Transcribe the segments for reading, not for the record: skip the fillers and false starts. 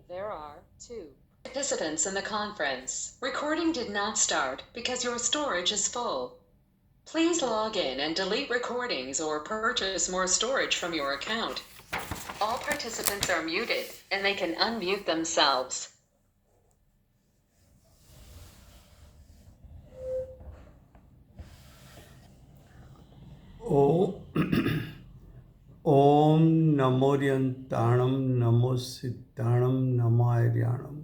There are 2 participants in the conference. Recording did not start because your storage is full. Please log in and delete recordings or purchase more storage from your account. All participants are muted and they can unmute themselves. ओम नमोर्यंताणम नमो सिद्धाणम नमार्याणम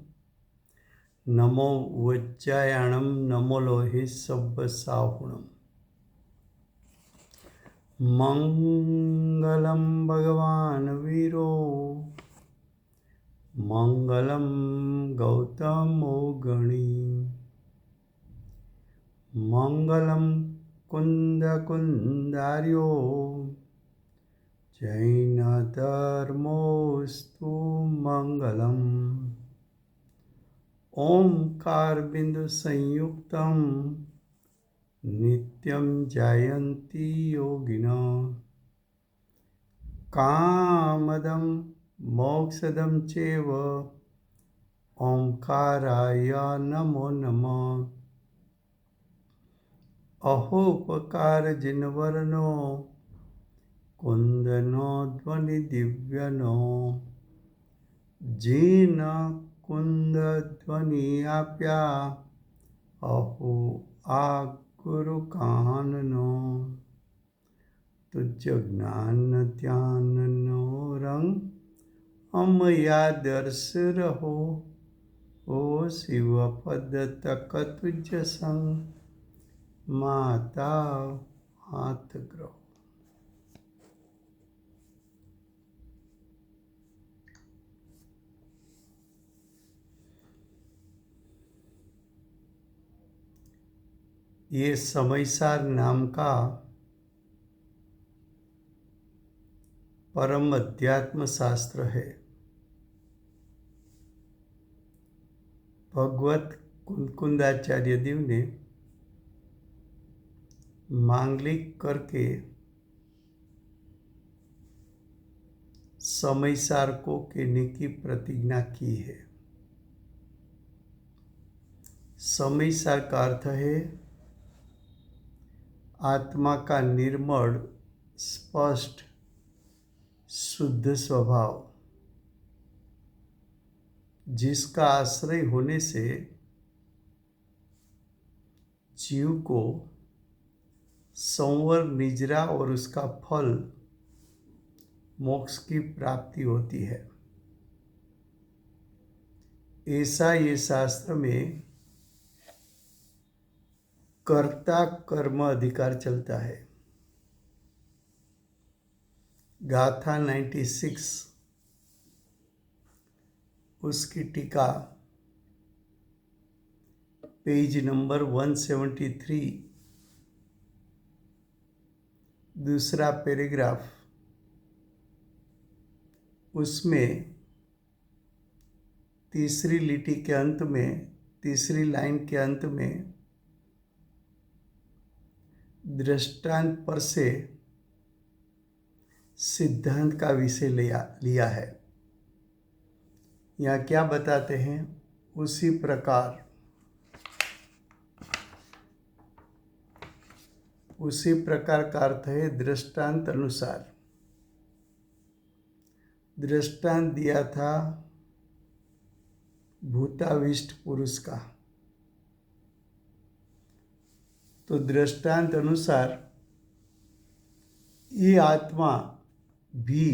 नमो वज्जायाणम नमो लोहि सब्बसाहुणम मंगलम भगवान वीरो मंगलम गौतमो गणी मंगलम कुंद कुंदार्यो जैन धर्मोस्तु मंगलम ओंकार बिंदु संयुक्तम नित्यं जयन्ति योगिनो कामदं मोक्षदं चैव ओंकाराय नमो नमः अहोपकारजिनवर्णो कुन्दनो ध्वनिदिव्यनो gene कुन्दध्वनि आप्या अहो आ गुरु काननो तुझ ज्ञान ध्यान नो रंग अमया दर्श रहो ओ शिव पद तक तुझ संग माता हाथ ग्रहो। ये समयसार नाम का परम अध्यात्म शास्त्र है। भगवत कुंकुंदाचार्य देव ने मांगलिक करके समयसार को कहने की प्रतिज्ञा की है। समयसार का अर्थ है आत्मा का निर्मल स्पष्ट शुद्ध स्वभाव, जिसका आश्रय होने से जीव को संवर निजरा और उसका फल मोक्ष की प्राप्ति होती है। ऐसा ये शास्त्र में कर्ता कर्म अधिकार चलता है। गाथा 96 उसकी टीका पेज नंबर 173 दूसरा पैराग्राफ, उसमें तीसरी लिटी के अंत में, तीसरी लाइन के अंत में दृष्टांत पर से सिद्धांत का विषय लिया है। यहाँ क्या बताते हैं? उसी प्रकार का अर्थ है दृष्टांत अनुसार। दृष्टांत दिया था भूताविष्ट पुरुष का, तो दृष्टांत अनुसार ये आत्मा भी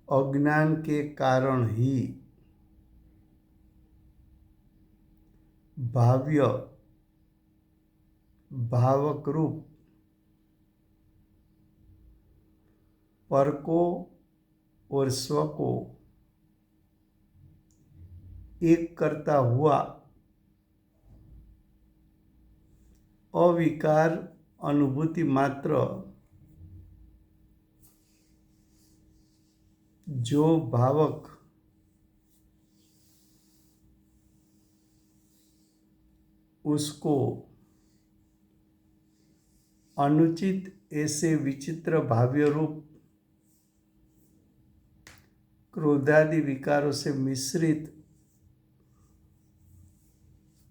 अज्ञान के कारण ही भावक रूप पर को और स्व को एक करता हुआ अविकार अनुभूति मात्र जो भावक उसको अनुचित ऐसे विचित्र भाव्य रूप क्रोधादि विकारों से मिश्रित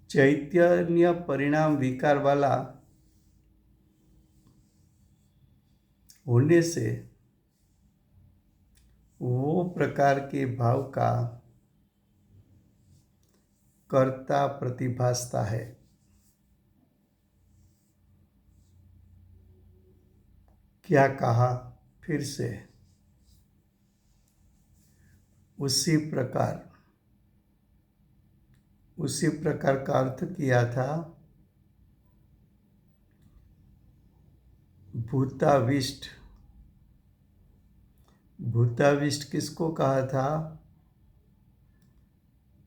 चैतन्य परिणाम विकार वाला होने से वो प्रकार के भाव का कर्ता प्रतिभासता है। क्या कहा फिर से? उसी प्रकार का अर्थ किया था भूताविष्ट। भूताविष्ट किसको कहा था?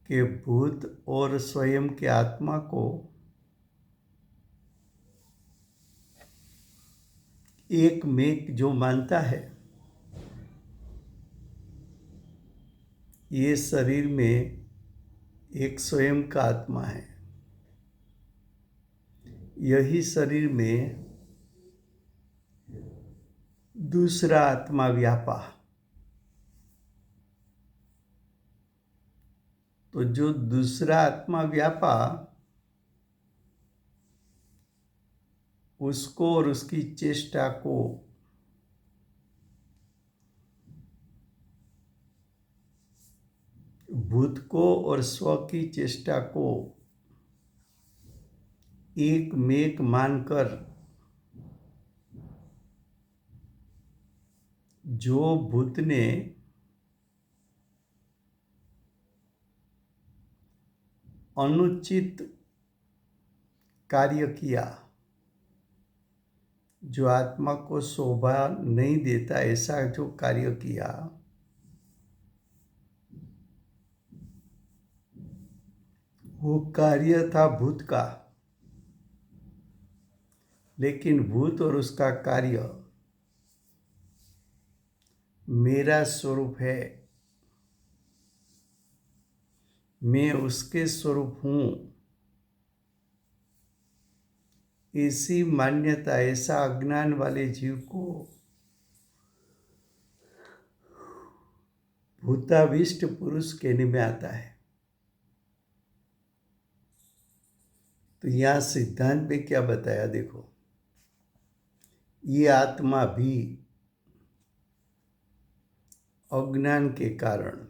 कि भूत और स्वयं के आत्मा को एक में जो मानता है, ये शरीर में एक स्वयं का आत्मा है, यही शरीर में दूसरा आत्मा व्यापा। तो जो दूसरा आत्मा व्यापा, उसको और उसकी चेष्टा को भूत को और स्व की चेष्टा को एक मेक मानकर जो भूत ने अनुचित कार्य किया, जो आत्मा को शोभा नहीं देता ऐसा जो कार्य किया, वो कार्य था भूत का। लेकिन भूत और उसका कार्य मेरा स्वरूप है, मैं उसके स्वरूप हूं, ऐसी मान्यता, ऐसा अज्ञान वाले जीव को भूताविष्ट पुरुष कहने में आता है। तो यहां सिद्धांत में क्या बताया देखो, ये आत्मा भी अज्ञान के कारण,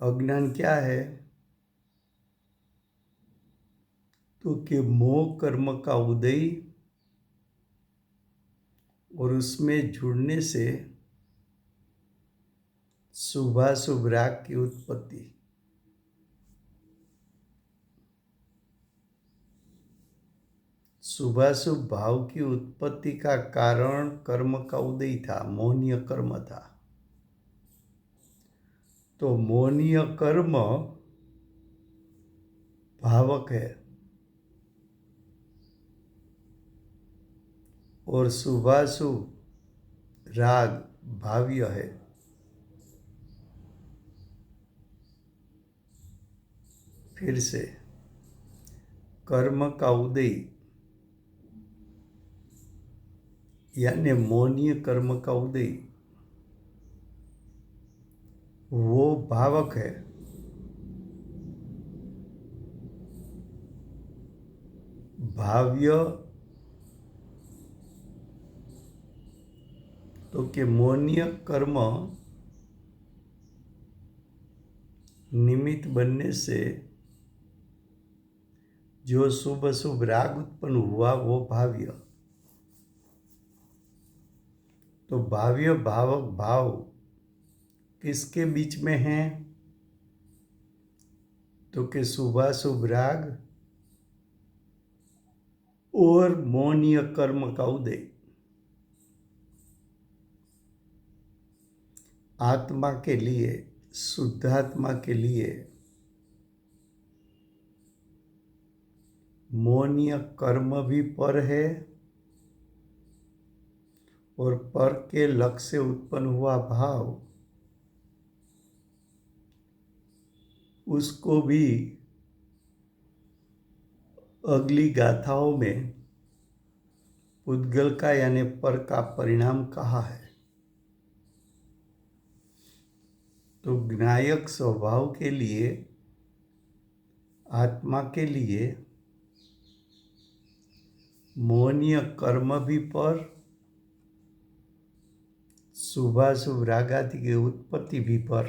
अज्ञान क्या है? तो कि मोह कर्म का उदय और उसमें जुड़ने से शुभाशुभ राग की उत्पत्ति। शुभाशुभ भाव की उत्पत्ति का कारण कर्म का उदय था, मोहनीय कर्म था। तो मोहनीय कर्म भावक है और शुभाशुभ राग भाव्य है। फिर से कर्म का उदय यानी मोहनीय कर्म का उदय वो भावक है, भाव्य तो कि मोहनीय कर्म निमित्त बनने से जो शुभ अशुभ राग उत्पन्न हुआ वो भाव्य। तो भाव्य भावक भाव किसके बीच में है? तो कि शुभाशुभ राग और मोहनीय कर्म का उदय। आत्मा के लिए, शुद्धात्मा के लिए मोहनीय कर्म भी पर है और पर के लक्ष्य से उत्पन्न हुआ भाव उसको भी अगली गाथाओं में पुद्गल का यानी पर का परिणाम कहा है। तो ज्ञायक स्वभाव के लिए, आत्मा के लिए मोहनीय कर्म भी पर, शुभाशुभ राग आदि की उत्पत्ति भी पर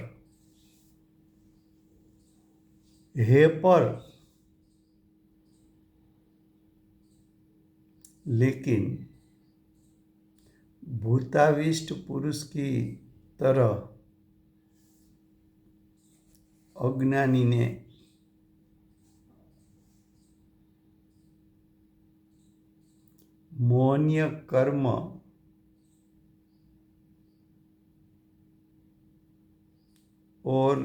है, पर लेकिन भूताविष्ट पुरुष की तरह अज्ञानी ने मोहनीय कर्म और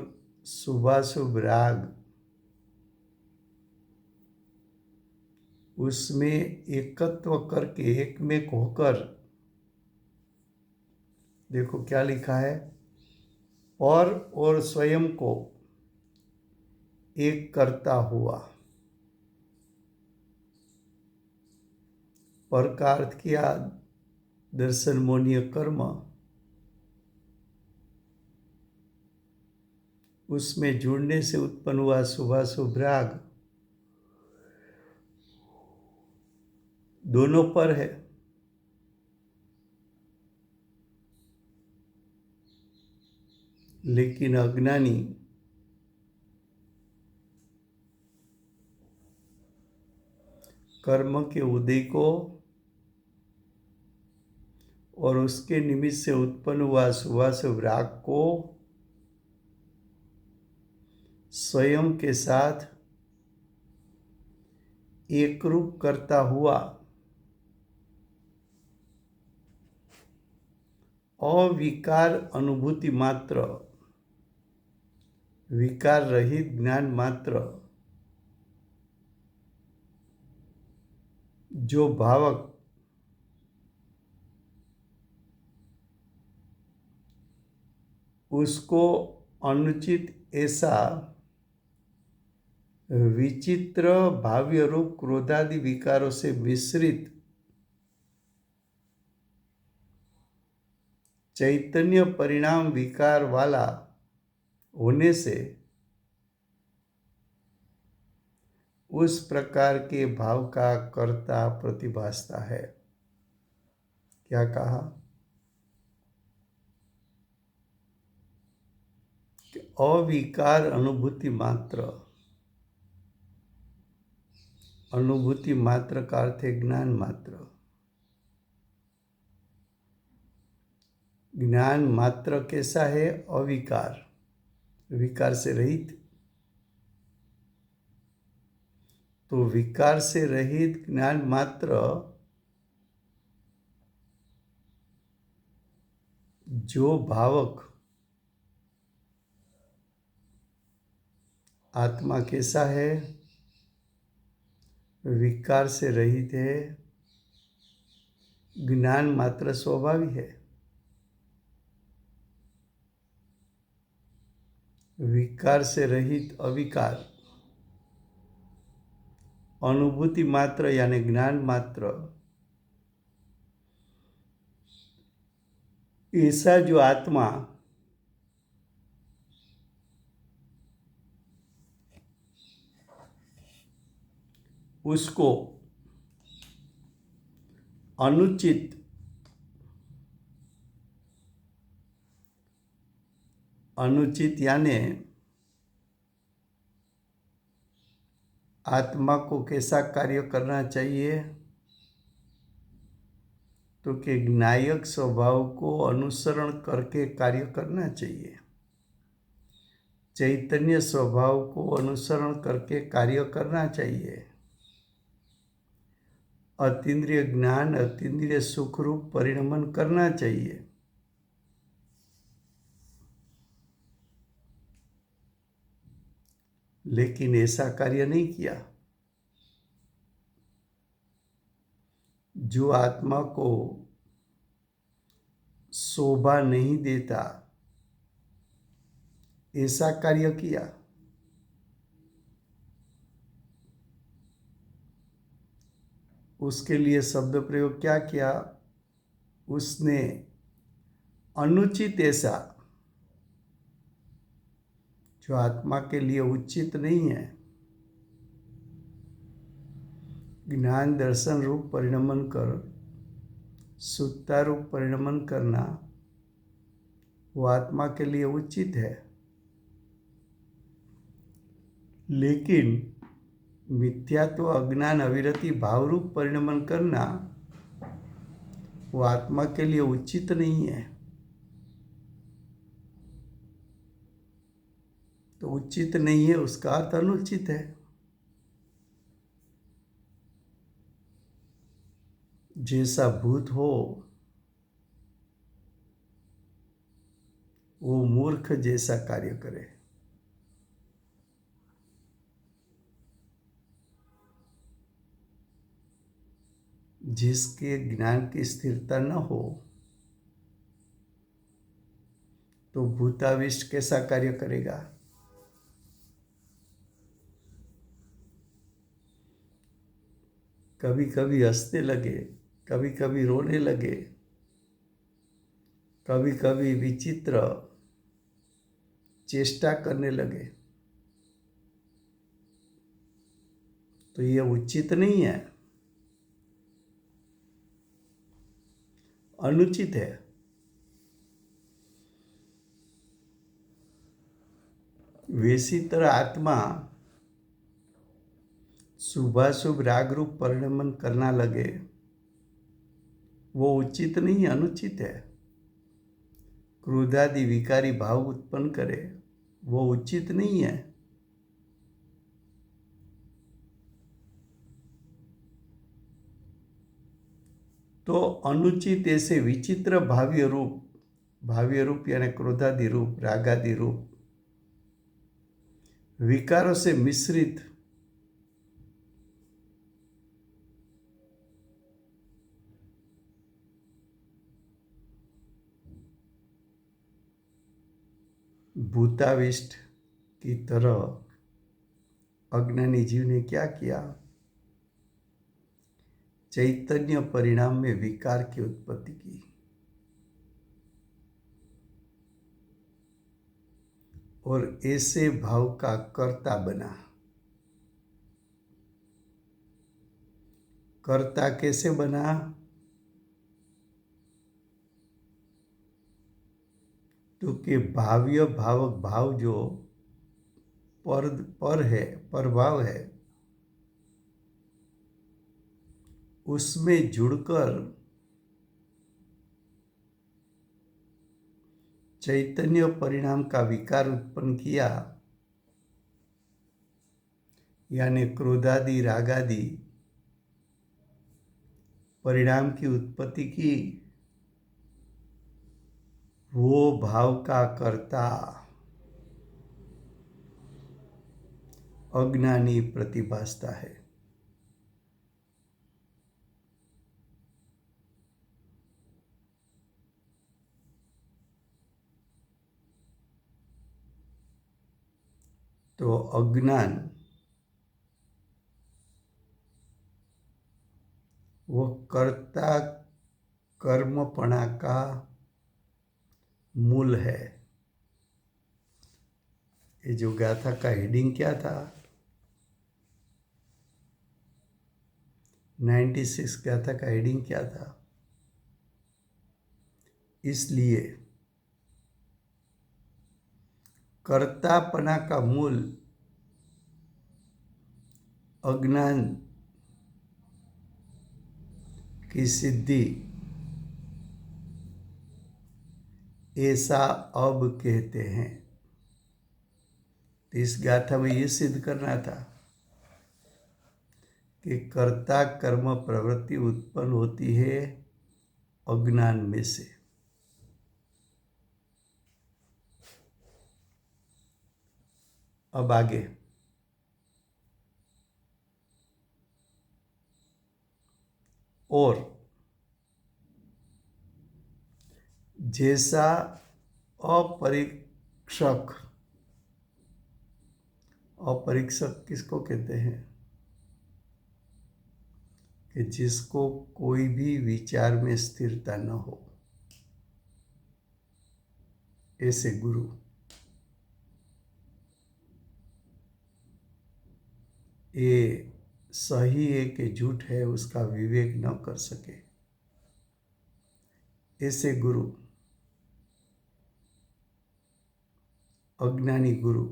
शुभाशुभ राग उसमें एकत्व करके एकमेक होकर, देखो क्या लिखा है, और स्वयं को एक करता हुआ। पर का अर्थ किया दर्शन मोहनीय कर्म, उसमें जुड़ने से उत्पन्न हुआ शुभाशुभ राग, दोनों पर है। लेकिन अज्ञानी कर्म के उदय को और उसके निमित्त से उत्पन्न हुआ शुभाशुभ राग को स्वयं के साथ एकरूप करता हुआ अविकार अनुभूति मात्र, विकार रहित ज्ञान मात्र, जो भावक उसको अनुचित ऐसा विचित्र भाव्य रूप क्रोधादि विकारों से मिश्रित चैतन्य परिणाम विकार वाला होने से उस प्रकार के भाव का कर्ता प्रतिभासता है। क्या कहा कि अविकार अनुभूति मात्र, अनुभूति मात्र का अर्थ है ज्ञान मात्र। ज्ञान मात्र कैसा है? अविकार, विकार से रहित। तो विकार से रहित ज्ञान मात्र जो भावक आत्मा कैसा है? विकार से रहित है, ज्ञान मात्र स्वाभाविक है। विकार से रहित अविकार, अनुभूति मात्र यानी ज्ञान मात्र, ऐसा जो आत्मा उसको अनुचित यानी आत्मा को कैसा कार्य करना चाहिए? तो कि ज्ञायक स्वभाव को अनुसरण करके कार्य करना चाहिए, चैतन्य स्वभाव को अनुसरण करके कार्य करना चाहिए, अतीन्द्रिय ज्ञान अतीन्द्रिय सुख रूप परिणमन करना चाहिए। लेकिन ऐसा कार्य नहीं किया। जो आत्मा को शोभा नहीं देता ऐसा कार्य किया। उसके लिए शब्द प्रयोग क्या किया? उसने अनुचित ऐसा जो आत्मा के लिए उचित नहीं है, ज्ञान दर्शन रूप परिणमन कर शुद्धता रूप परिणमन करना वो आत्मा के लिए उचित है। लेकिन मिथ्यात्व अज्ञान अविरति भाव रूप परिणमन करना वो आत्मा के लिए उचित नहीं है। तो उचित नहीं है उसका अर्थ अनुचित है। जैसा भूत हो वो मूर्ख जैसा कार्य करे। जिसके ज्ञान की स्थिरता न हो तो भूताविष्ट कैसा कार्य करेगा। कभी कभी हंसने लगे, कभी कभी रोने लगे, कभी कभी विचित्र चेष्टा करने लगे, तो ये उचित नहीं है, अनुचित है। वैसी तरह आत्मा शुभाशुभ राग रूप परिणमन करना लगे वो उचित नहीं, अनुचित है। क्रोधादि विकारी भाव उत्पन्न करे वो उचित नहीं है। तो अनुचित ऐसे विचित्र भाव्य रूप यानी क्रोधादि रूप, रागादि रूप विकारों से मिश्रित भूताविष्ट की तरह अज्ञानी जीव ने क्या किया, चैतन्य परिणाम में विकार की उत्पत्ति की और ऐसे भाव का कर्ता बना। कर्ता कैसे बना, तो कि भाव्य भावक भाव जो पर भाव है उसमें जुड़कर चैतन्य परिणाम का विकार उत्पन्न किया, यानी क्रोधादि रागादि परिणाम की उत्पत्ति की। वो भाव का कर्ता अज्ञानी प्रतिभासता है। तो अज्ञान वो कर्ता कर्मपणा का मूल है। ये जो गाथा का हेडिंग क्या था, 96 गाथा का हेडिंग क्या था, इसलिए कर्तापना का मूल अज्ञान की सिद्धि, ऐसा अब कहते हैं। तो इस गाथा में ये सिद्ध करना था कि कर्ता कर्म प्रवृत्ति उत्पन्न होती है अज्ञान में से। अब आगे और जैसा अपरीक्षक किसको कहते हैं, कि जिसको कोई भी विचार में स्थिरता न हो, ऐसे गुरु। ये सही है कि झूठ है उसका विवेक न कर सके, ऐसे गुरु, अज्ञानी गुरु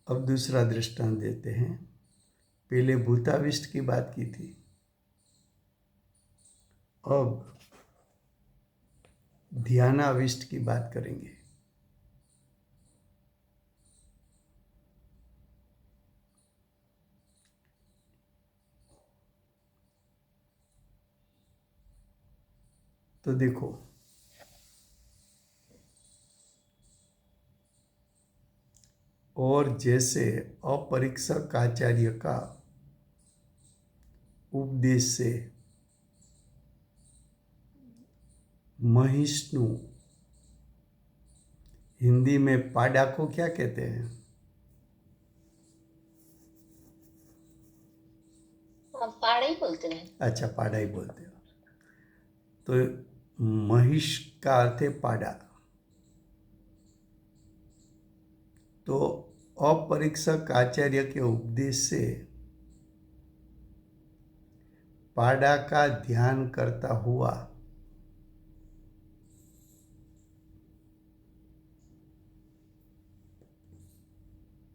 अब दूसरा दृष्टांत देते हैं। पहले भूताविष्ट की बात की थी, अब ध्यानाविष्ट की बात करेंगे। तो देखो, और जैसे अपरीक्षक आचार्य का उपदेश से महिष्णु, हिंदी में पाडा को क्या कहते हैं? पाड़ा ही बोलते हैं। अच्छा, पाडा ही बोलते हो। तो महिष का अर्थ है पाडा। तो अपरीक्षक आचार्य के उपदेश से पाडा का ध्यान करता हुआ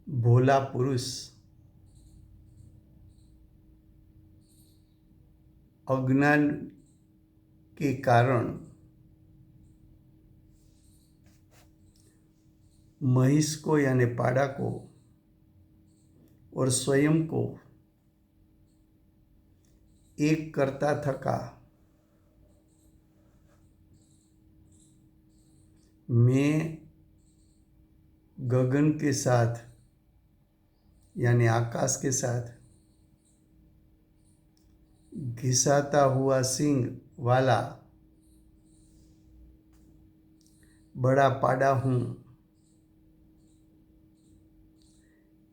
भोला पुरुष अज्ञान के कारण महिष को यानी पाडा को और स्वयं को एक करता थका मैं गगन के साथ यानी आकाश के साथ घिसाता हुआ सिंह वाला बड़ा पाडा हूँ,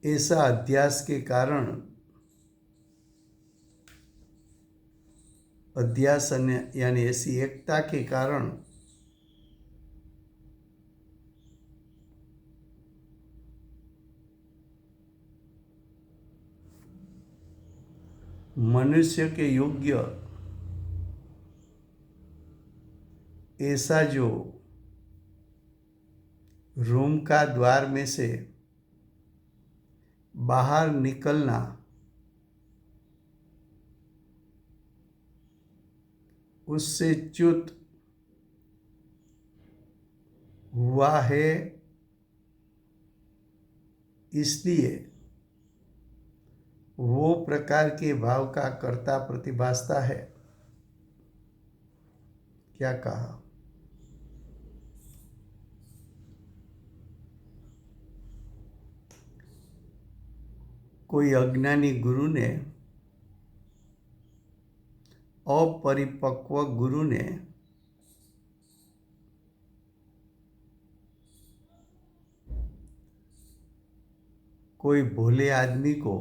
ऐसा अध्यास के कारण, अध्यास यानी ऐसी एकता के कारण मनुष्य के योग्य ऐसा जो रूम का द्वार में से बाहर निकलना उससे च्युत हुआ है, इसलिए वो प्रकार के भाव का कर्ता प्रतिभासता है। क्या कहा? कोई अज्ञानी गुरु ने, अपरिपक्व गुरु ने कोई भोले आदमी को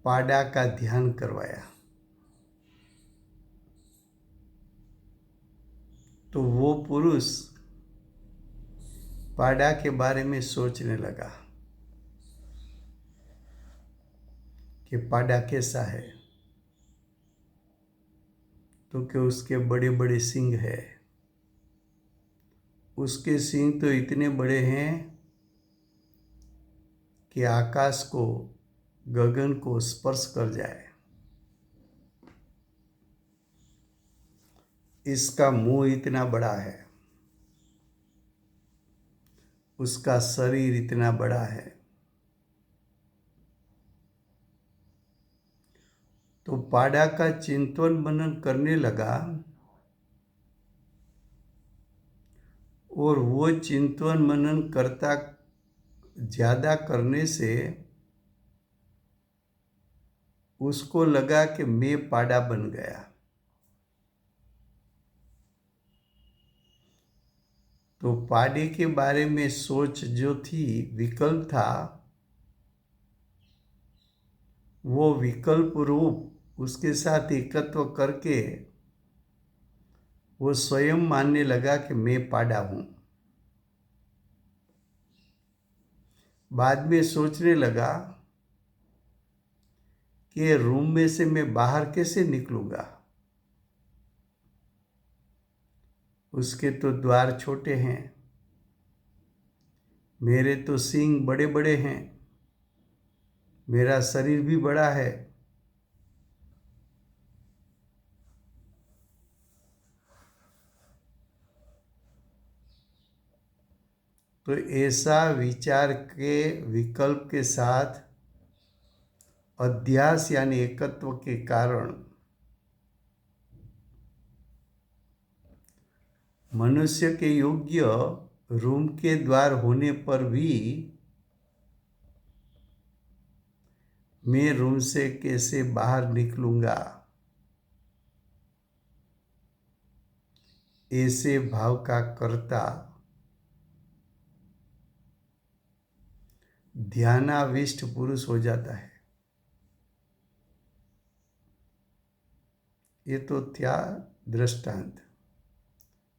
पाडा का ध्यान करवाया, तो वो पुरुष पाडा के बारे में सोचने लगा कि पाडा कैसा है, तो कि उसके बड़े बड़े सींग है, उसके सींग तो इतने बड़े हैं कि आकाश को, गगन को स्पर्श कर जाए। इसका मुंह इतना बड़ा है, उसका शरीर इतना बड़ा है। तो पाडा का चिंतन मनन करने लगा, और वो चिंतन मनन करता ज्यादा करने से उसको लगा कि मैं पाडा बन गया। तो पाडे के बारे में सोच जो थी, विकल्प था, वो विकल्प रूप उसके साथ एकत्व करके वो स्वयं मानने लगा कि मैं पाड़ा हूं। बाद में सोचने लगा कि रूम में से मैं बाहर कैसे निकलूंगा। उसके तो द्वार छोटे हैं, मेरे तो सींग बड़े बड़े हैं, मेरा शरीर भी बड़ा है। तो ऐसा विचार के विकल्प के साथ अध्यास यानी एकत्व के कारण मनुष्य के योग्य रूम के द्वार होने पर भी मैं रूम से कैसे बाहर निकलूंगा, ऐसे भाव का कर्ता ध्यानाविष्ट पुरुष हो जाता है। ये तो था दृष्टांत।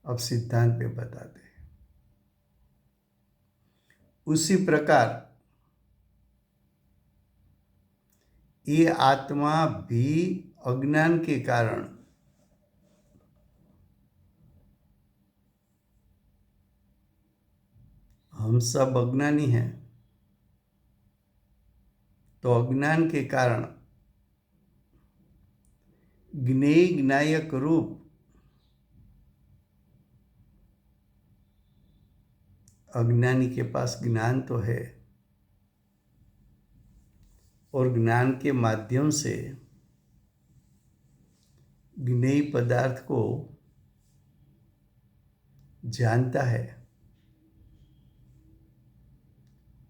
अब सिद्धांत पे बताते हैं। उसी प्रकार ये आत्मा भी अज्ञान के कारण हम सब अज्ञानी हैं, तो अज्ञान के कारण ज्ञेय ज्ञायक रूप अज्ञानी के पास ज्ञान तो है और ज्ञान के माध्यम से ज्ञेय पदार्थ को जानता है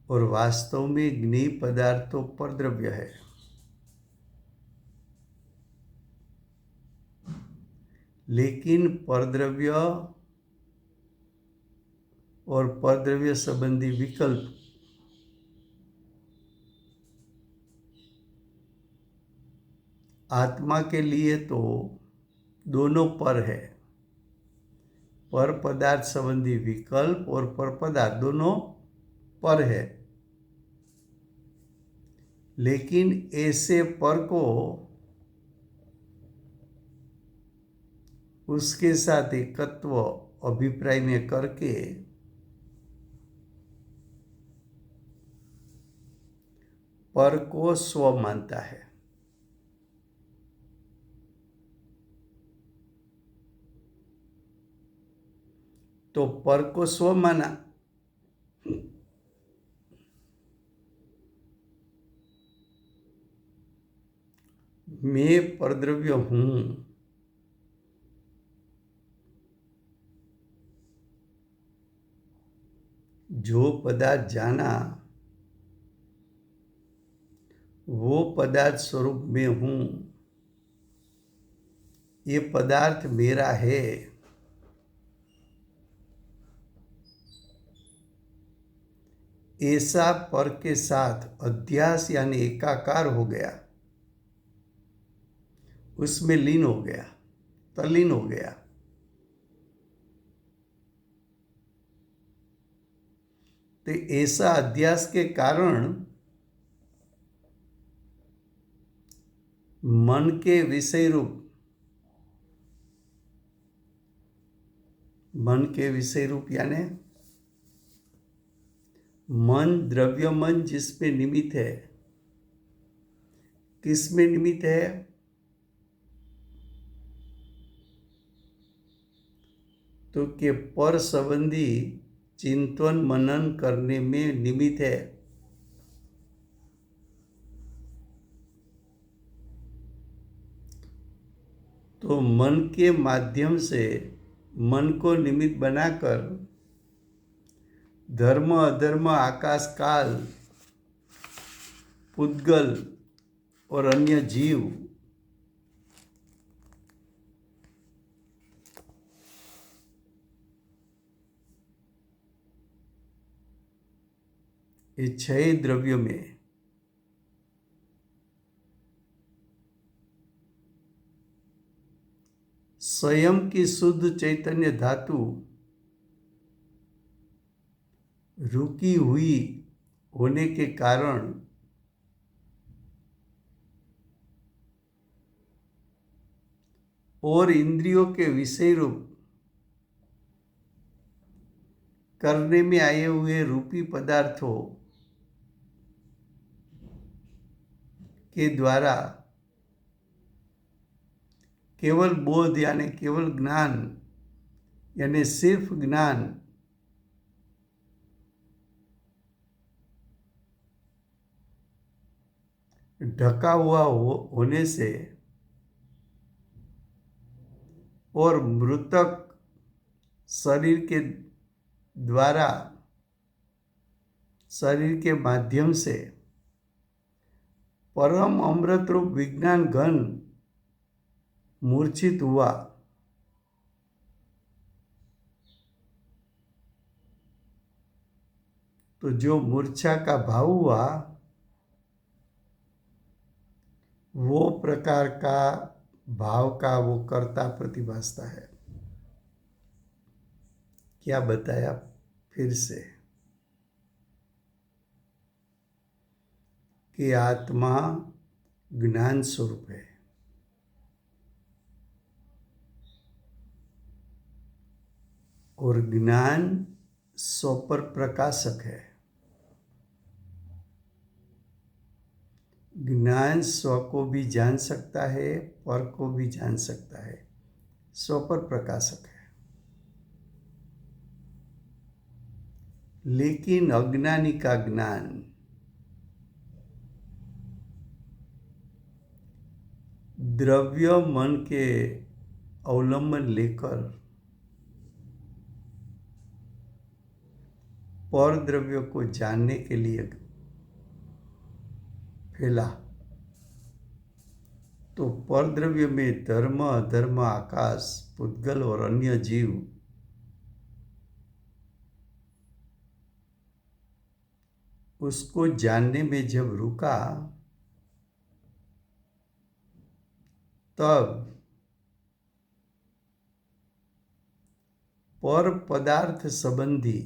और वास्तव में ज्ञेय पदार्थ तो परद्रव्य है। लेकिन परद्रव्य और परद्रव्य संबंधी विकल्प आत्मा के लिए तो दोनों पर है। पर पदार्थ संबंधी विकल्प और पर पदार्थ दोनों पर है, लेकिन ऐसे पर को उसके साथ एकत्व अभिप्राय में करके पर को स्व मानता है। तो पर को स्व माना, मैं परद्रव्य हूं, जो पदार्थ जाना वो पदार्थ स्वरूप में हूं, ये पदार्थ मेरा है। ऐसा पर के साथ अध्यास यानी एकाकार हो गया, उसमें लीन हो गया, तल्लीन हो गया। तो ऐसा अध्यास के कारण मन के विषय रूप, मन के विषय रूप यानी मन द्रव्य मन जिसमें निमित्त है, किसमें निमित्त है? तो के पर संबंधी चिंतन मनन करने में निमित्त है। तो मन के माध्यम से मन को निमित्त बनाकर धर्म अधर्म आकाश काल पुद्गल और अन्य जीव ये 6 द्रव्यों में स्वयं की शुद्ध चैतन्य धातु रुकी हुई होने के कारण और इंद्रियों के विषय रूप करने में आए हुए रूपी पदार्थों के द्वारा केवल बोध यानी केवल ज्ञान यानी सिर्फ ज्ञान ढका हुआ होने से और मृतक शरीर के द्वारा शरीर के माध्यम से परम अमृत रूप विज्ञान घन मूर्छित हुआ, तो जो मूर्छा का भाव हुआ वो प्रकार का भाव का वो कर्ता प्रतिभासता है। क्या बताया फिर से कि आत्मा ज्ञान स्वरूप है और ज्ञान स्वपर प्रकाशक है। ज्ञान स्व को भी जान सकता है, पर को भी जान सकता है, स्वपर प्रकाशक है। लेकिन अज्ञानी का ज्ञान द्रव्य मन के अवलंबन लेकर पर द्रव्य को जानने के लिए फैला, तो पर द्रव्य में धर्म अधर्म आकाश पुद्गल और अन्य जीव उसको जानने में जब रुका तब पर पदार्थ संबंधी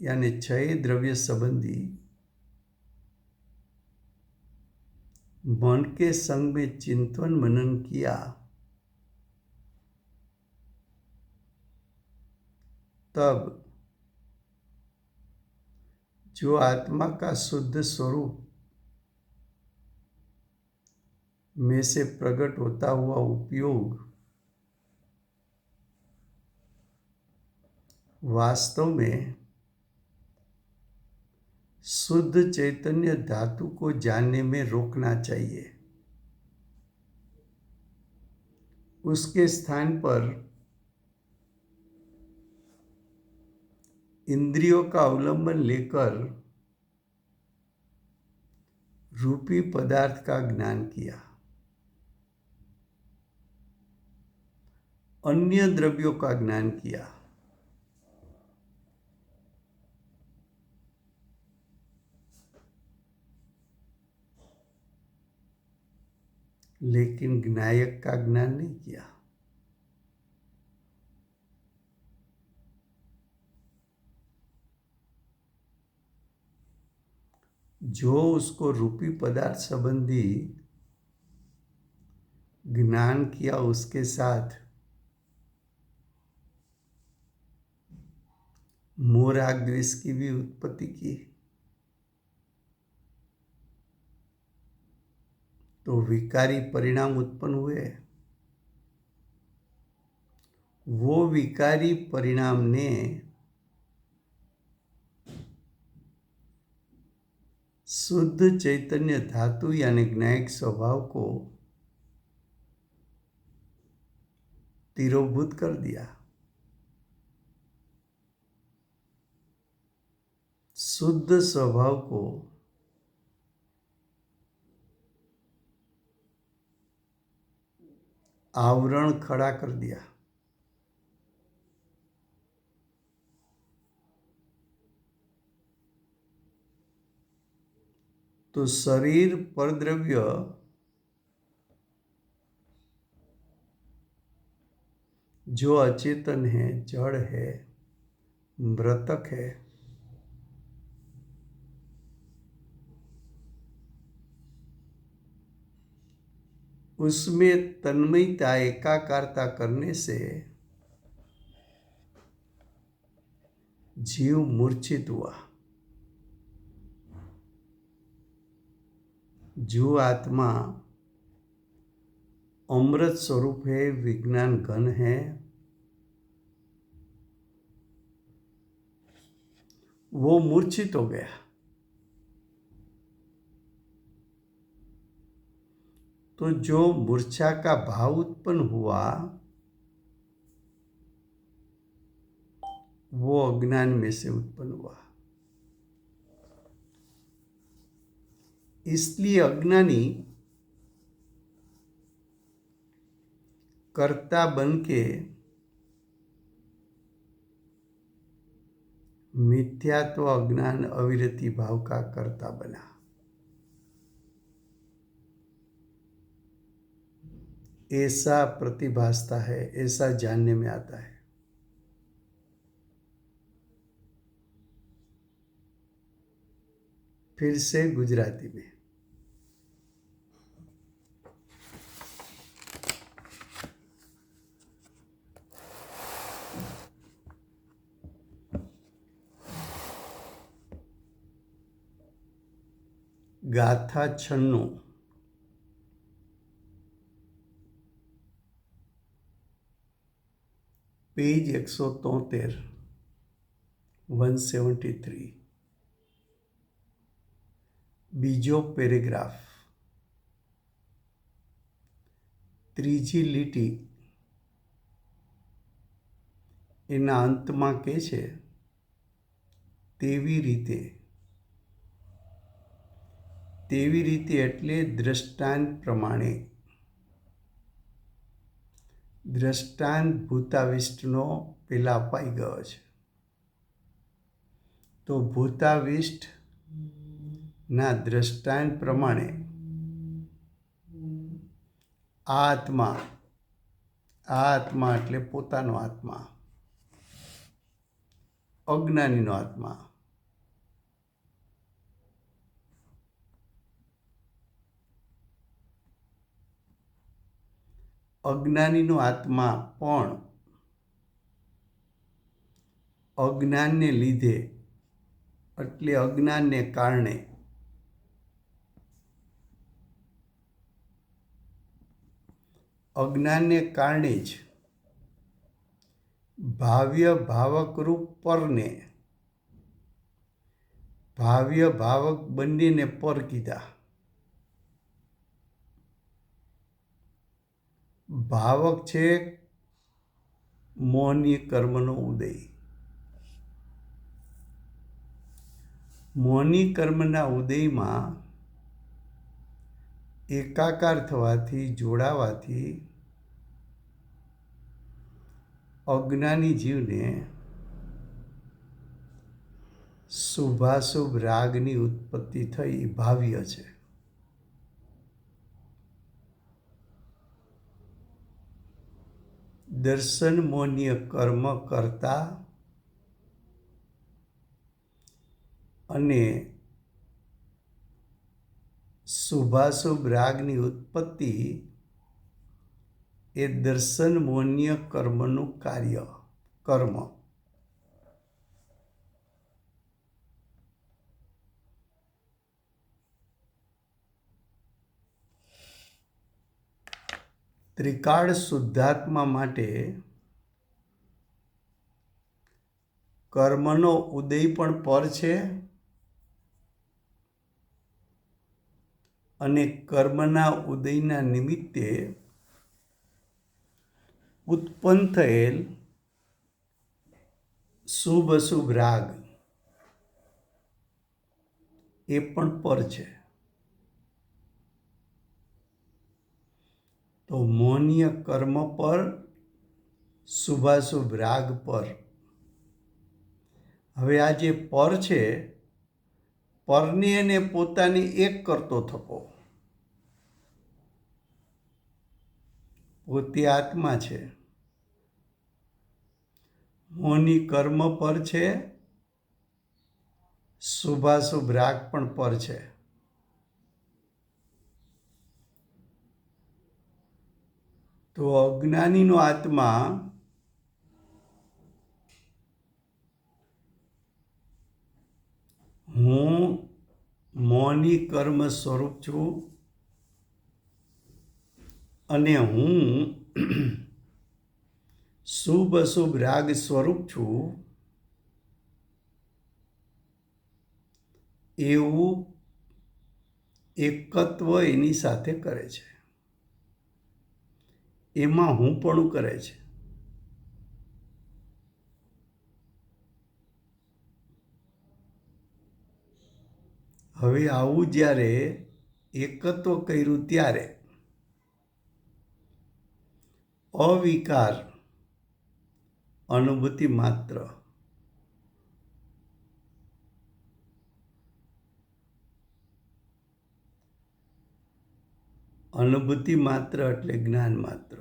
यानी क्षय द्रव्य संबंधी मन के संग में चिंतन मनन किया, तब जो आत्मा का शुद्ध स्वरूप में से प्रकट होता हुआ उपयोग वास्तव में शुद्ध चैतन्य धातु को जानने में रोकना चाहिए। उसके स्थान पर इंद्रियों का अवलंबन लेकर रूपी पदार्थ का ज्ञान किया, अन्य द्रव्यों का ज्ञान किया। लेकिन ज्ञायक का ज्ञान नहीं किया। जो उसको रूपी पदार्थ संबंधी ज्ञान किया, उसके साथ मोह राग द्वेष की भी उत्पत्ति की, तो विकारी परिणाम उत्पन्न हुए। वो विकारी परिणाम ने शुद्ध चैतन्य धातु यानी ज्ञायक स्वभाव को तिरोभूत कर दिया। शुद्ध स्वभाव को आवरण खड़ा कर दिया। तो शरीर परद्रव्य जो अचेतन है, जड़ है, मृतक है, उसमें तन्मयता एकाकारता करने से जीव मूर्छित हुआ। जो आत्मा अमृत स्वरूप है, विज्ञान घन है, वो मूर्छित हो गया। तो जो मूर्छा का भाव उत्पन्न हुआ वो अज्ञान में से उत्पन्न हुआ। इसलिए अज्ञानी कर्ता बन के मिथ्यात्व अज्ञान अविरति भाव का कर्ता बना। ऐसा प्रतिभासता है, ऐसा जानने में आता है। फिर से गुजराती में गाथा 96 पेज 173 173 बीजो पेरेग्राफ ત્રીજી લીટી એના અંતમાં કહે છે તેવી રીતે એટલે દ્રષ્ટાંત પ્રમાણે દ્રષ્ટાંત ભૂતાવિષ્ટનો પેલા અપાઈ ગયો છે તો ભૂતાવિષ્ટના દ્રષ્ટાંત પ્રમાણે આ આત્મા એટલે પોતાનો આત્મા, અજ્ઞાનીનો આત્મા, અજ્ઞાનીનો આત્મા પણ અજ્ઞાનને લીધે એટલે અજ્ઞાનને કારણે જ ભાવ્ય ભાવકરૂપ પરને ભાવ્ય ભાવક બંનેને પર કીધા। ભાવક છે મોહની કર્મનો ઉદય। મોહની કર્મના ઉદયમાં એકાકાર થવાથી, જોડાવાથી અજ્ઞાની જીવને શુભાશુભ રાગની ઉત્પત્તિ થઈ, ભાવ્ય છે। દર્શન મોહનીય કર્મ કરતા અને શુભાશુભ રાગની ઉત્પત્તિ એ દર્શન મોહનીય કર્મનું કર્મ। ત્રિકાળ શુદ્ધાત્મા માટે કર્મનો ઉદય પણ પર છે અને કર્મના ઉદયના નિમિત્તે ઉત્પન્ન થયેલ શુભ અશુભ રાગ એ પણ પર છે। તો મોહનીય કર્મ પર, શુભાશુભ રાગ પર। હવે આ જે પર છે, પરને એને પોતાને એક કરતો થકો, પોતે આત્મા છે મોહની કર્મ પર છે, શુભાશુભ રાગ પણ પર છે. તો અજ્ઞાનીનો આત્મા હું મોહની કર્મ સ્વરૂપ છું અને હું શુભ અશુભ રાગ સ્વરૂપ છું એવું એકત્વ એની સાથે કરે છે. એમાં હું પણ કરે છે. હવે આવું જ્યારે એકત્વ કર્યું ત્યારે અવિકાર અનુભૂતિ માત્ર, અનુભૂતિ માત્ર એટલે જ્ઞાન માત્ર.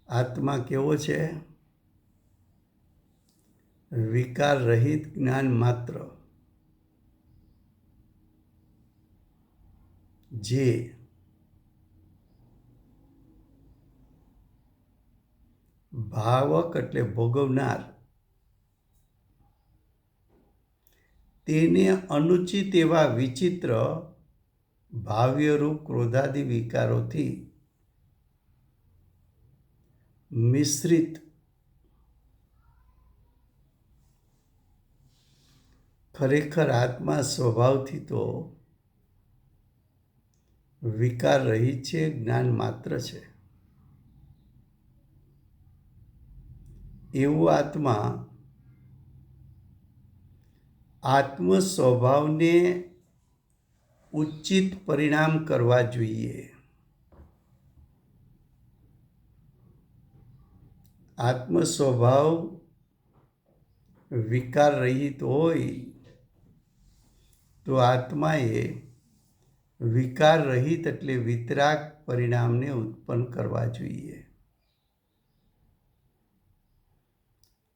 આત્મા કેવો છે? વિકાર રહિત જ્ઞાન માત્ર, જે ભાવક એટલે ભોગવનાર તેને અનુચિત એવા વિચિત્ર ભાવ્યરૂપ ક્રોધાદિ વિકારોથી મિશ્રિત ખરેખર આત્મા સ્વભાવથી તો વિકાર રહિત છે, જ્ઞાન માત્ર છે. એવો આત્મા આત્મ સ્વભાવને ઉચિત પરિણામ કરવા જોઈએ. આત્મ સ્વભાવ વિકાર રહિત હોય તો આત્માએ વિકાર રહિત એટલે વિતરાગ પરિણામને ઉત્પન્ન કરવા જોઈએ.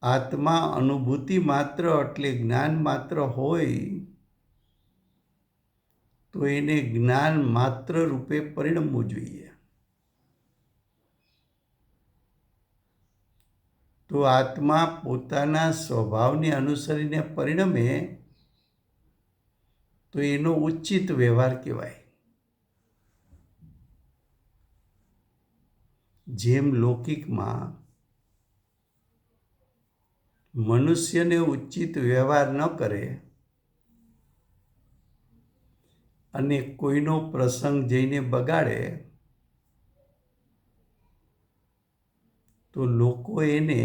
આત્મા અનુભૂતિ માત્ર એટલે જ્ઞાન માત્ર હોય તો એને જ્ઞાન માત્ર રૂપે પરિણમવું જોઈએ. તો આત્મા પોતાના સ્વભાવને અનુસરીને પરિણમે તો એનો ઉચિત વ્યવહાર કહેવાય. જેમ લૌકિકમાં મનુષ્યને ઉચિત વ્યવહાર ન કરે અને કોઈનો પ્રસંગ જઈને બગાડે તો લોકો એને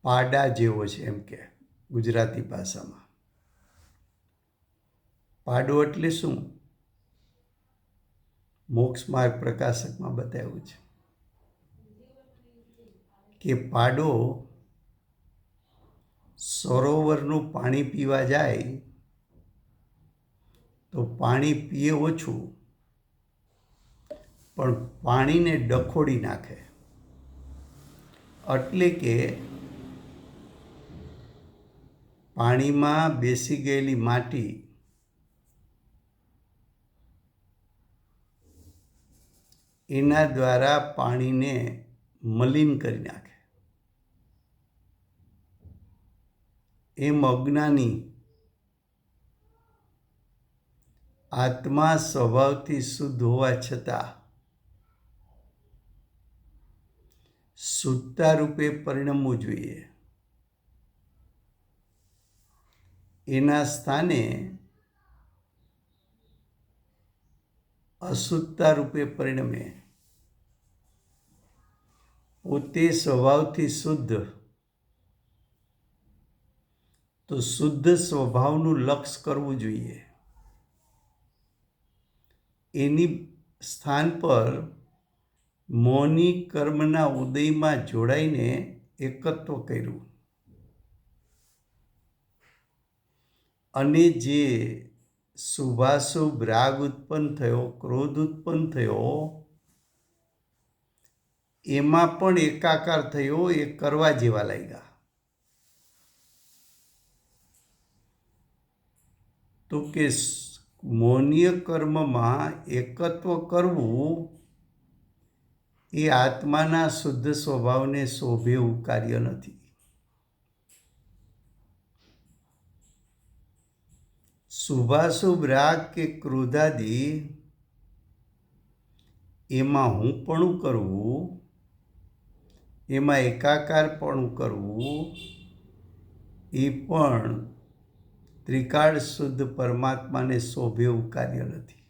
પાડા જેવો છે એમ કે ગુજરાતી ભાષામાં. પાડો એટલે શું? મોક્ષ માર્ગ પ્રકાશકમાં બતાવ્યું છે કે પાડો સરોવરનું પાણી પીવા જાય તો પાણી પીએ ઓછું પણ પાણીને ડખોડી નાખે. એટલે કે પાણીમાં બેસી ગયેલી માટી એના દ્વારા પાણીને મલિન કરી નાખે. એમ અજ્ઞાની આત્મા સ્વભાવથી શુદ્ધ હોવા છતાં શુદ્ધતા રૂપે પરિણમવું જોઈએ. એના સ્થાને અશુદ્ધતા રૂપે પરિણમે. પોતે સ્વભાવથી શુદ્ધ તો શુદ્ધ સ્વભાવનું લક્ષ કરવું જોઈએ. એની સ્થાન પર મોહની કર્મના ઉદયમાં જોડાઈને એકત્વ કર્યું અને જે શુભાશુભ રાગ ઉત્પન્ન થયો, ક્રોધ ઉત્પન્ન થયો, એમાં પણ એકાકાર થયો, એ કરવા જેવા લાગ્યા. તો કે મૌનીય કર્મમાં એકત્વ કરવું એ આત્માના શુદ્ધ સ્વભાવને શોભે એવું કાર્ય નથી. શુભાશુભ રાગ કે ક્રોધાદિ એમાં હું પણ કરવું, એમાં એકાકાર પણ કરવું, એ પણ ત્રિકાળ શુદ્ધ પરમાત્માને શોભે એવું કાર્ય નથી.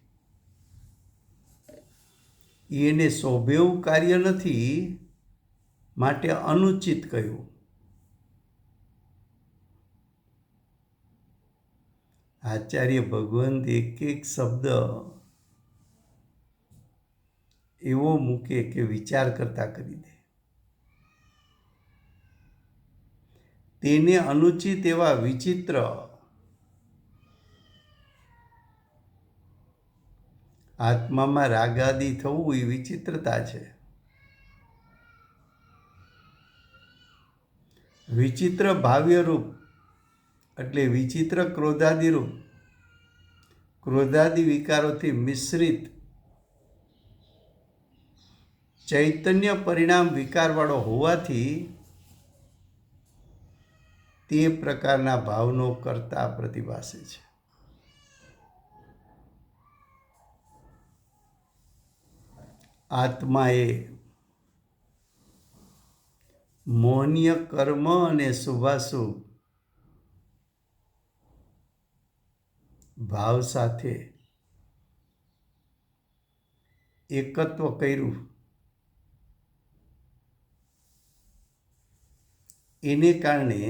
એને શોભે એવું કાર્ય નથી, માટે અનુચિત કહ્યું. આચાર્ય ભગવંત એક એક શબ્દ એવો મૂકે કે વિચાર કરતા કરી દે. તેને અનુચિત એવા વિચિત્ર આત્મામાં રાગાદિ થવું એ વિચિત્રતા છે. વિચિત્ર ભાવ્ય રૂપ એટલે વિચિત્ર ક્રોધાદિ રૂપ, ક્રોધાદિ વિકારોથી મિશ્રિત ચૈતન્ય પરિણામ વિકારવાળો હોવાથી તે પ્રકારના ભાવનો કરતા પ્રતિભાસે છે. આત્માએ મૌનીય કર્મ અને શુભાશુભ ભાવ સાથે એકત્વ કર્યું, એને કારણે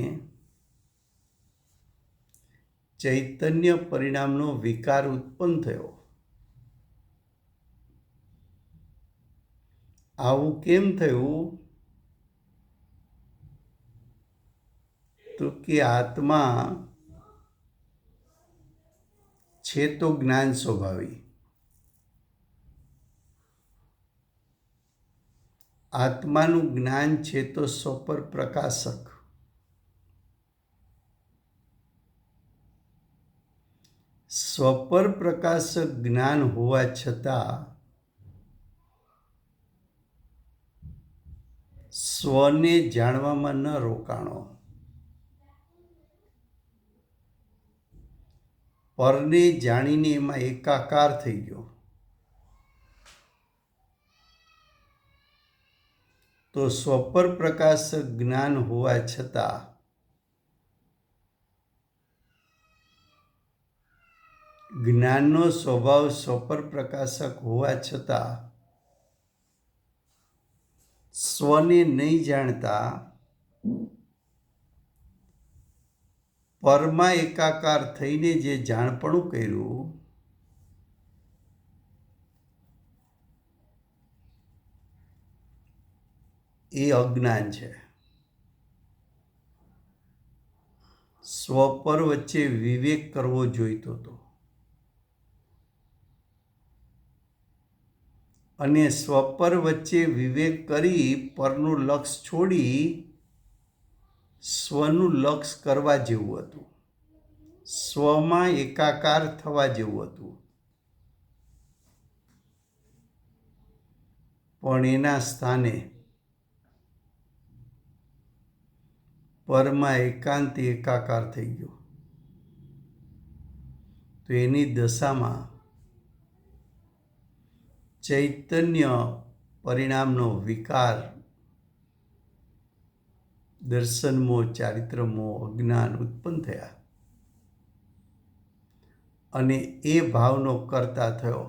ચૈતન્ય પરિણામનો વિકાર ઉત્પન્ન થયો. આવું કેમ થયું? તો કે આત્મા છે તો જ્ઞાન સ્વભાવી. આત્માનું જ્ઞાન છે તો સ્વપર પ્રકાશક. સ્વપર પ્રકાશક જ્ઞાન હોવા છતાં સ્વને જાણવામાં ન રોકાણો, પરને જાણીને એમાં એકાકાર થઈ ગયો, તો સ્વપર પ્રકાશક જ્ઞાન હોવા છતાં જ્ઞાનનો સ્વભાવ સ્વપર પ્રકાશક હોવા છતાં સ્વને નહીં જાણતા પરમાં એકાકાર થઈને જે જાણપણું કર્યું એ અજ્ઞાન છે. સ્વપર વચ્ચે વિવેક કરવો જોઈતો હતો અને સ્વપર વચ્ચે વિવેક કરી પરનું લક્ષ છોડી સ્વનું લક્ષ કરવા જેવું હતું, સ્વમાં એકાકાર થવા જેવું હતું. પણ એના સ્થાને પરમાં એકાંત એકાકાર થઈ ગયો. તો એની દશામાં ચૈતન્ય પરિણામનો વિકાર, દર્શનમોહ, ચારિત્રમોહ, અજ્ઞાન ઉત્પન્ન થયા અને એ ભાવનો કરતા થયો.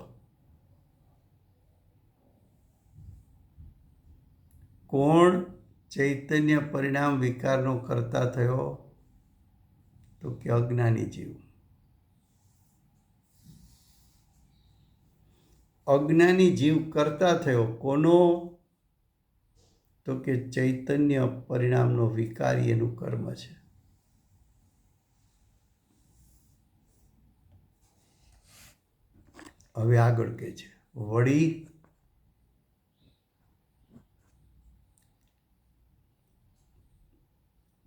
કોણ ચૈતન્ય પરિણામ વિકારનો કરતા થયો? તો કે અજ્ઞાની જીવ. અજ્ઞાની જીવ કરતા થયો કોનો? તો કે ચૈતન્ય પરિણામનો વિકાર એનું કર્મ છે. હવે આગળ કહે છે, વળી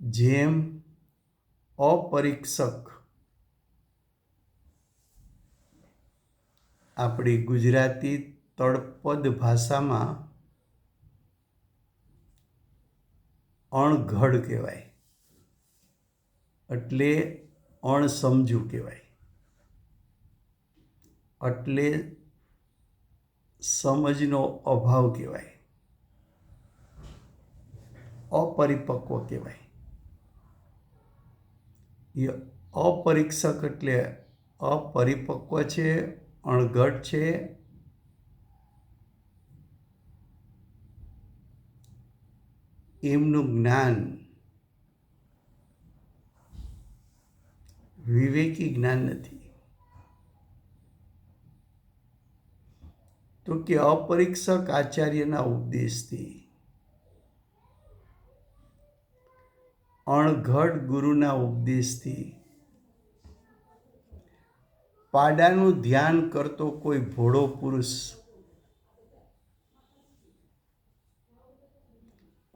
જેમ અપરીક્ષક આપણી ગુજરાતી તળપદ ભાષામાં અણઘડ કહેવાય, એટલે અણસમજુ કહેવાય, એટલે સમજનો અભાવ કહેવાય, અપરિપક્વ કહેવાય. એ અપરીક્ષક એટલે અપરિપક્વ છે, અણઘડ છે, એમનું જ્ઞાન વિવેકી જ્ઞાન નથી. તો કે અપરીક્ષક આચાર્યના ઉપદેશથી, અણઘડ ગુરુના ઉપદેશથી, પાડાનું ધ્યાન કરતો કોઈ ભોળો પુરુષ,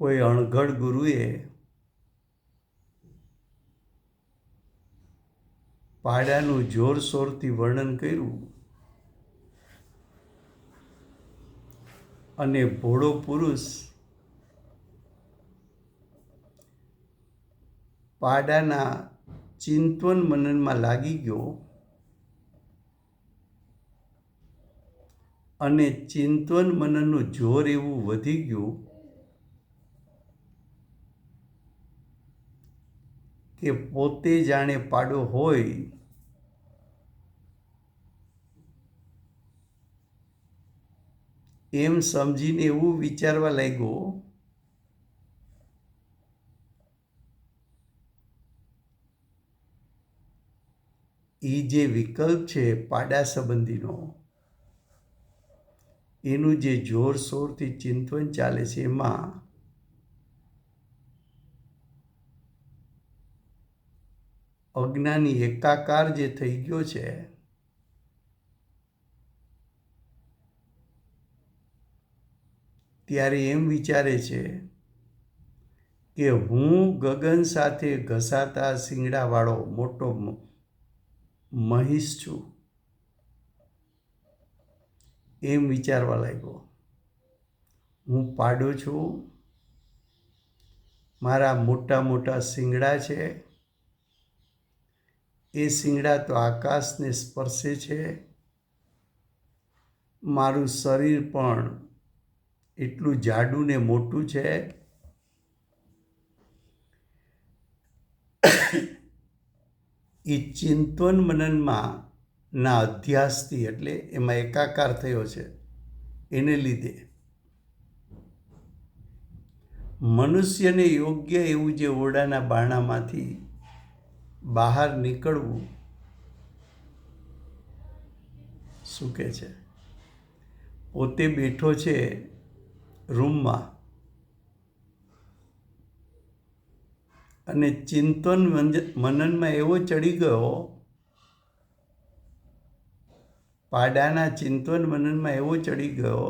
કોઈ અણઘડ ગુરુએ પાડાનું જોરશોરથી વર્ણન કર્યું અને ભોળો પુરુષ પાડાના ચિંતન મનનમાં લાગી ગયો અને ચિંતન મનનનું જોર એવું વધી ગયું કે પોતે જાણે પાડો હોય એમ સમજીને એવું વિચારવા લાગ્યો એ જે વિકલ્પ છે પાડા સંબંધીનો, એનું જે જોરશોરથી ચિંતન ચાલે છે, એમાં અજ્ઞાની એકાકાર જે થઈ ગયો છે, ત્યારે એમ વિચારે છે કે હું ગગન સાથે ઘસાતા શિંગડાવાળો મોટો મહીશ છું, એમ વિચારવા લાગ્યો. હું પાડો છું, મારા મોટા મોટા શિંગડા છે, એ શિંગડા તો આકાશને સ્પર્શે છે, મારું શરીર પણ એટલું જાડું ને મોટું છે, એ ચિંતન મનનમાં ના અધ્યાસથી, એટલે એમાં એકાકાર થયો છે, એને લીધે મનુષ્યને યોગ્ય એવું જે ઓરડાના બારણામાંથી બહાર નીકળવું, શું કહે છે, પોતે બેઠો છે રૂમમાં અને ચિંતન મનનમાં એવો ચડી ગયો, પાડાના ચિંતન મનનમાં એવો ચડી ગયો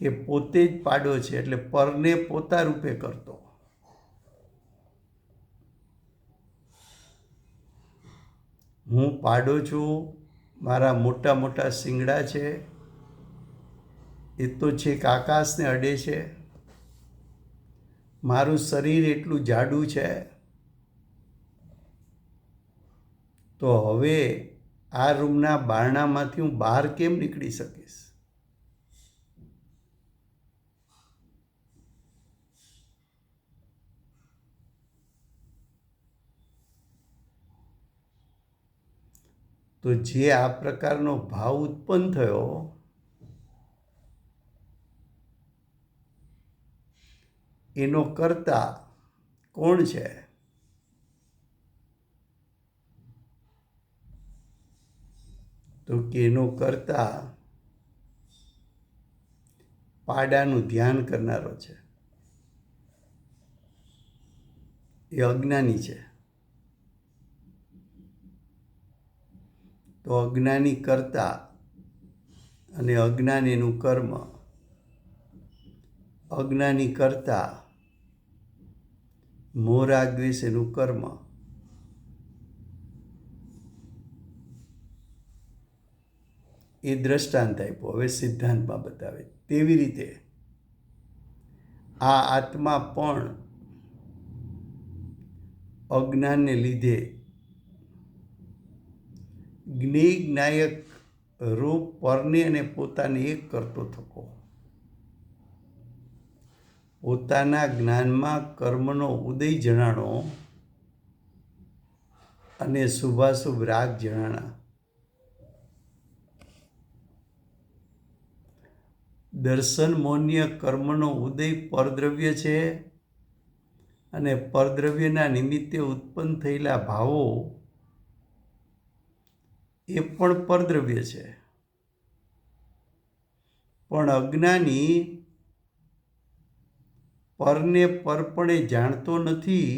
કે પોતે જ પાડો છે, એટલે પરને પોતા રૂપે કરતો. હું પાડો છું, મારા મોટા મોટા શિંગડા છે, એ તો છેક આકાશને અડે છે, મારું શરીર એટલું જાડું છે, તો હવે આ રૂમના બારણામાંથી હું બહાર કેમ નીકળી શકીશ? તો જે આ પ્રકારનો ભાવ ઉત્પન્ન થયો, એનો કર્તા કોણ છે? તો કે એનો કર્તા પાડાનું ધ્યાન કરનારો છે, એ અજ્ઞાની છે. તો અજ્ઞાની કર્તા અને અજ્ઞાન એનું કર્મ, અજ્ઞાની કર્તા મોહ રાગ દ્વેષ એનું કર્મ. એ દ્રષ્ટાંત આપ્યો. હવે સિદ્ધાંતમાં બતાવે. તેવી રીતે આ આત્મા પણ અજ્ઞાનને લીધે જ્ઞેય જ્ઞાયક રૂપ પરને અને પોતાને એક કરતો થકો, પોતાના જ્ઞાનમાં કર્મનો ઉદય જણાણો અને શુભાશુભ રાગ જણાણા. દર્શન મોન્ય કર્મનો ઉદય પરદ્રવ્ય છે અને પરદ્રવ્યના નિમિત્તે ઉત્પન્ન થયેલા ભાવો એ પણ પરદ્રવ્ય છે. પણ અજ્ઞાની પરને પરપણે જાણતો નથી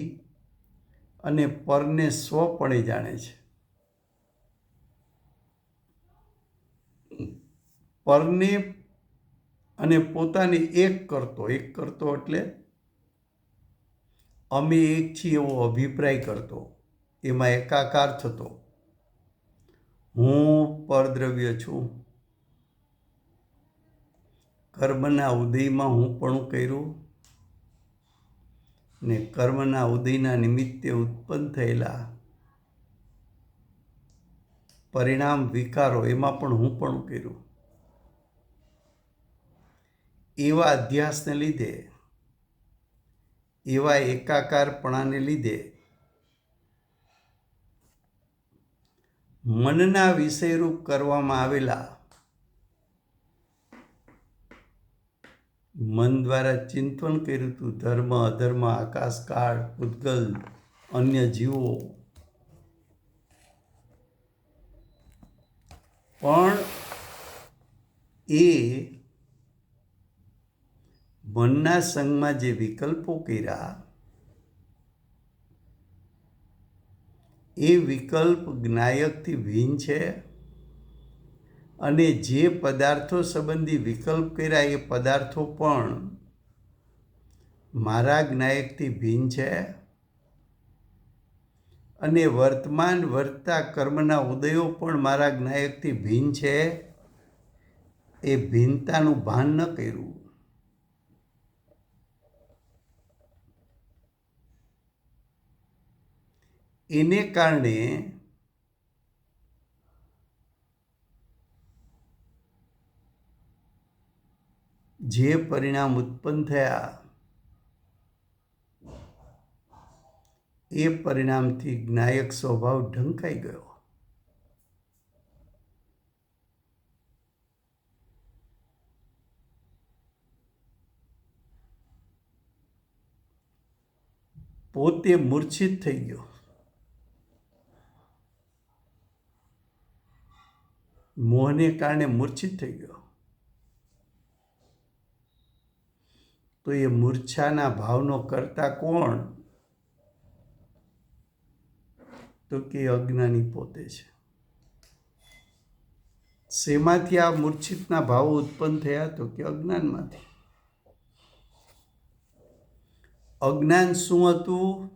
અને પરને સ્વપણે જાણે છે. પરને અને પોતાને એક કરતો એટલે અમે એક છીએ એવો અભિપ્રાય કરતો, એમાં એકાકાર થતો. હું પરદ્રવ્ય છું. કર્મના ઉદયમાં હું પણ કર્યું ને કર્મના ઉદયના નિમિત્તે ઉત્પન્ન થયેલા પરિણામ વિકારો એમાં પણ હું પણ કર્યું. એવા અધ્યાસને લીધે, એવા એકાકારપણાને લીધે મનના વિષયરૂપ કરવામાં આવેલા, મન દ્વારા ચિંતન કર્યું હતું ધર્મ અધર્મ, આકાશ કાળ, પૂતગલ, અન્ય જીવો, પણ એ મનના સંગમાં જે વિકલ્પો કર્યા એ વિકલ્પ જ્ઞાયકથી ભિન્ન છે અને જે પદાર્થો સંબંધી વિકલ્પ કર્યા એ પદાર્થો પણ મારા જ્ઞાયકથી ભિન્ન છે અને વર્તમાન વર્તતા કર્મના ઉદયો પણ મારા જ્ઞાયકથી ભિન્ન છે. એ ભિન્નતાનું ભાન ન કર્યું. એને કારણે જે પરિણામ ઉત્પન્ન થયા એ પરિણામથી જ્ઞાયક સ્વભાવ ઢંકાઈ ગયો. પોતે મૂર્છિત થઈ ગયો. મોહને કારણે મૂર્છિત થઈ ગયો. તો એ મૂર્છાના ભાવનો કરતા કોણ? તો કે અજ્ઞાની પોતે છે. શેમાંથી આ મૂર્છિતના ભાવો ઉત્પન્ન થયા? તો કે અજ્ઞાનમાંથી. અજ્ઞાન શું હતું?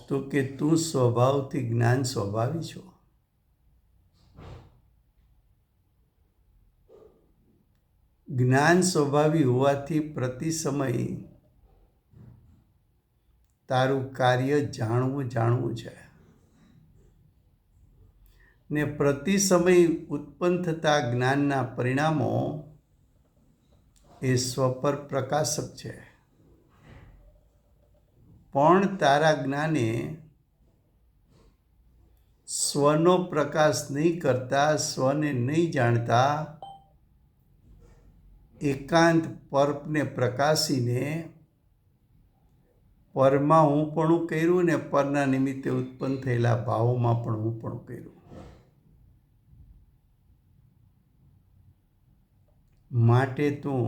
તો કે તું સ્વભાવથી જ્ઞાન સ્વભાવી છો. જ્ઞાન સ્વભાવી હોવાથી પ્રતિ સમય તારું કાર્ય જાણવું છે ને પ્રતિ સમય ઉત્પન્ન થતા જ્ઞાનના પરિણામો એ સ્વપર પ્રકાશક છે. પણ તારા જ્ઞાને સ્વનો પ્રકાશ નહીં કરતા, સ્વને નહીં જાણતા, એકાંત પરને પ્રકાશીને પરમાં હું પણ કર્યું ને પરના નિમિત્તે ઉત્પન્ન થયેલા ભાવોમાં પણ હું પણ કર્યું. માટે તું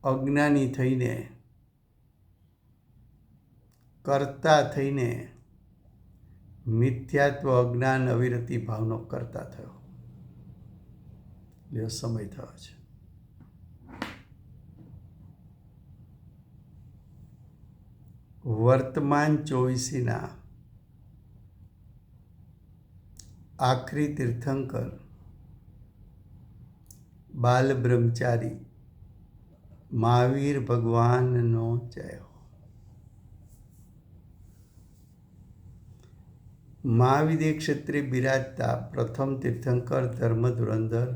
અજ્ઞાની થઈને, કરતા થઈને મિથ્યાત્વ અજ્ઞાન અવિરતિ ભાવનો કરતા થયો. સમય થયો છે. વર્તમાન ચોવીસીના આખરી તીર્થંકર બાલ બ્રહ્મચારી મહાવીર ભગવાનનો જય હો. મહાવિદ્ય ક્ષેત્રે બિરાજતા પ્રથમ તીર્થંકર ધર્મ ધુરંધર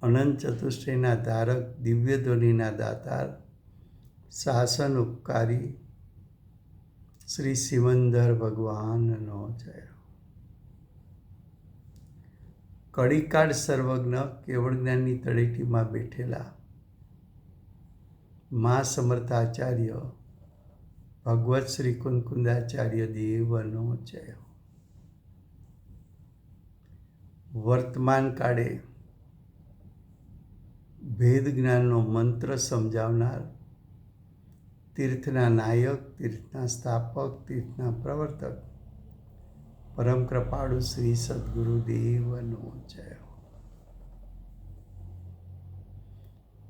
અનંત ચતુષ્ટયના ધારક દિવ્ય ધ્વનિના દાતાર શાસન ઉપકારી શ્રી સિમંદર ભગવાનનો જય હો. કડીકાળ સર્વજ્ઞ કેવળ જ્ઞાનની તળેટીમાં બેઠેલા મા સમર્થાચાર્ય ભગવત શ્રી કુંકુંદાચાર્ય દેવનો જય હો. વર્તમાન કાળે ભેદ જ્ઞાનનો મંત્ર સમજાવનાર તીર્થના નાયક, તીર્થના સ્થાપક, તીર્થના પ્રવર્તક પરમ કૃપાળુ શ્રી સદગુરુ દેવનો જય હો.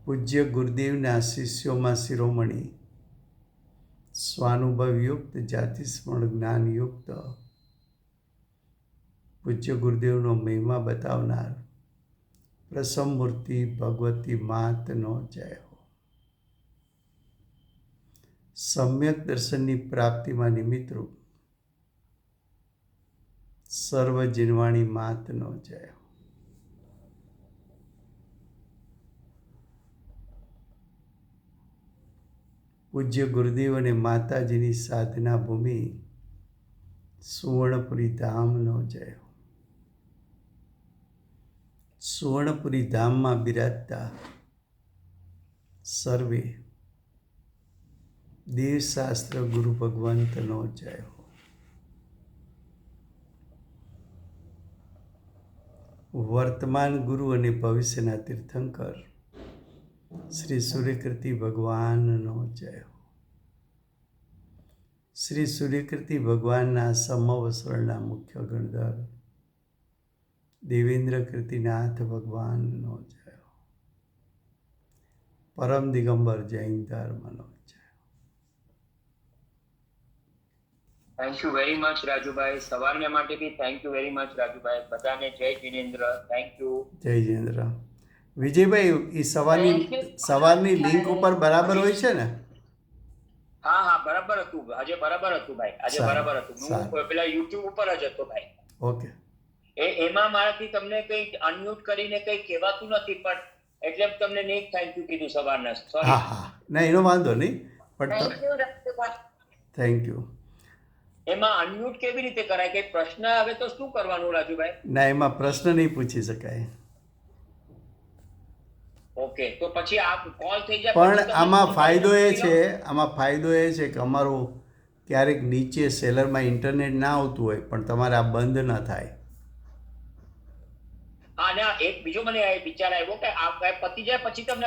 પૂજ્ય ગુરુદેવના શિષ્યોમાં શિરોમણી સ્વાનુભવયુક્ત જાતિ સ્મરણ જ્ઞાનયુક્ત પૂજ્ય ગુરુદેવનો મહિમા બતાવનાર પ્રસમમૂર્તિ ભગવતી માતનો જય હો. સમ્યક દર્શનની પ્રાપ્તિમાં નિમિત્તરૂપ સર્વ જીનવાણી માતનો જય હો. પૂજ્ય ગુરુદેવ અને માતાજીની સાધના ભૂમિ સુવર્ણપુરી ધામનો જય હો. સુવર્ણપુરી ધામમાં બિરાજતા સર્વે દેવશાસ્ત્ર ગુરુ ભગવંતનો જય હો. વર્તમાન ગુરુ અને ભવિષ્યના તીર્થંકર શ્રી સૂર્યકીર્તિ ભગવાનનો જય હો. શ્રી સૂર્યકીર્તિ ભગવાનના સમવસરણના મુખ્ય ગણધર દેવેન્દ્ર કીર્તિનાથ ભગવાનનો જય હો. પરમ દિગંબર જૈન ધર્મનો જય હો. Thank you very much Rajubhai. સવારને માટે બી thank you very much Rajubhai. બધાને જય જિનેન્દ્ર. Thank you. જય જિનેન્દ્ર. વિજયભાઈ, એ સવારની લિંક ઉપર બરાબર હોય છે ને? હા હા, બરાબર હતું. આજે બરાબર હતું ભાઈ. આજે સારું, બરાબર હતું. હું સારું. પેલા યુટ્યુબ ઉપર જ હતો ભાઈ. ઓકે. એમાં મારાથી તમને કઈ અનમ્યુટ કરીને કઈ કહેવાતું નથી, પણ એટલે તમને નહીં થેન્ક યુ કીધું સવારના. હા સોરી. હા, ના એનો વાંધો નહીં, પણ thank you Rajubhai. Thank you. એમાં અનમ્યુટ કેવી રીતે કરાય? કઈ પ્રશ્ન આવે તો શું કરવાનું રાજુભાઈ? ના, એમાં પ્રશ્ન નહીં પૂછી શકાય. ઓકે, તો પછી આ કોલ થઈ જાય પણ પછી તમે આમાં શું ફાયદો એ કરી લો? છે, કે અમારું ક્યારેક નીચે સેલરમાં ઇન્ટરનેટ ના આવતું હોય પણ તમારે આ બંધ ન થાય. હા, ના, એક બીજો મને વિચાર આવ્યો કે આ પતી જાય પછી તમને